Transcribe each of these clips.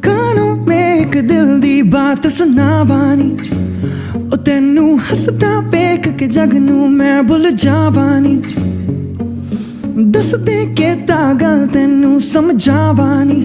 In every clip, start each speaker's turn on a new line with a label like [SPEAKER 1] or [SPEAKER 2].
[SPEAKER 1] कानों में एक दिल दी बात सुनावानी, ओ तेनू हसदा वेख के जग नू मैं भुल जावानी। दस दे के ता गल तेनू समझावानी,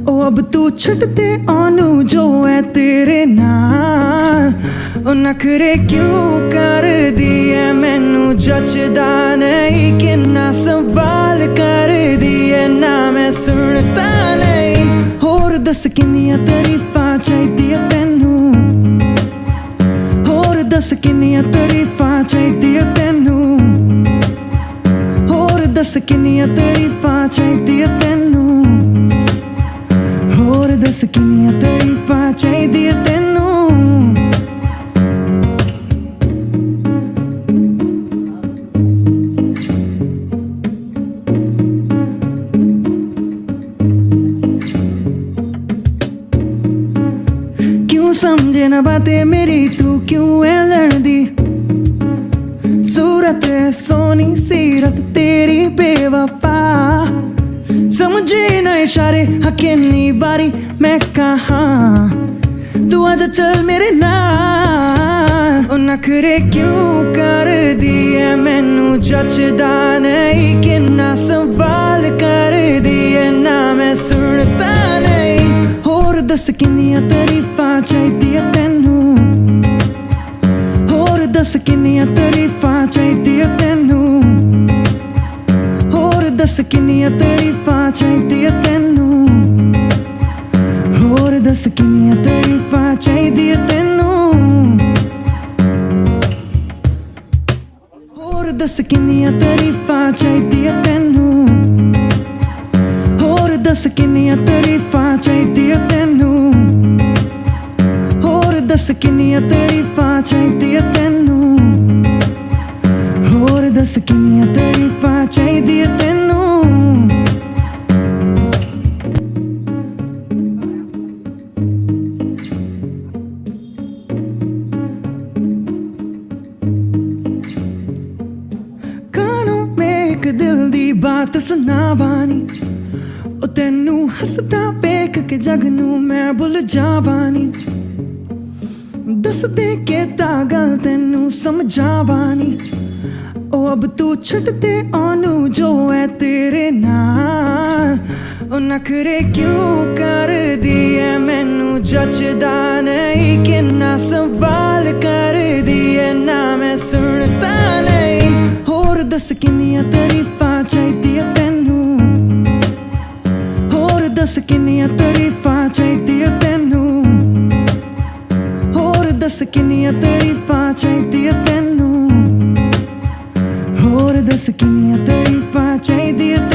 [SPEAKER 1] ओ अब तू छड़ दे ओनू जो है तेरे नाल। ओ नखरे क्यों कर दिए मैनू जचदा नहीं, किन्ना सवाल कर दिए ना मैं सुनता नहीं। होर दस किन्नियां तारीफां चाहिदियां तैनू, होर दस किन्नियां तारीफां चाहिदियां तैनू, होर दस किन्नियां तारीफां चाहिदियां तैनू, होर दस किन्नियां तारीफां चाहिदियां तैनू। समझे ना बातें मेरी, तू क्यों है लड़दी। सूरत है सोनी सीरत तेरी बेवफा, समझे ना इशारे हाँ किन्नी बारी मैं कहाँ। तू आजा चल मेरे नाल, ओ नखरे क्यों कर दिए मैनू जचदा नहीं, किन्ना सवाल कर दिए ना मैं सुनता नहीं। होर दस किन्नियां तारीफां चाहिदियां तैनू, होर दस किन्नियां तारीफां चाहिदियां तैनू, होर दस किन्नियां तारीफां चाहिदियां तैनू, होर दस किन्नियां तारीफां चाहिदियां तैनू। होर दस किन्नियां तारीफां चाहिदियां तैनू, होर दस किन्नियां तारीफां चाहिदियां तैनू, होर दस किन्नियां तारीफां चाहिदियां तैनू, होर दस किन्नियां तारीफां चाहिदियां तैनू। कानों में एक दिल दी बात सुनावानी, ओ तेनू हसदा वेख के जग नू मैं भुल जावानी। दस दे के ता गल तेनू समझावानी, ओ अब तू छड़ दे ओनू जो है तेरे नाल। ओ नखरे क्यों कर दिए मैनू जचदा नहीं, किन्ना सवाल कर दिए ना मैं सुनता नहीं। होर दस किन्नियां तारीफां चाहिदियां तैनू, होर दस किन्नियां तारीफां चाहिदियां तैनू, होर दस किन्नियां तारीफां चाहिदियां तैनू, होर दस किन्नियां तारीफां चाहिदियां तैनू।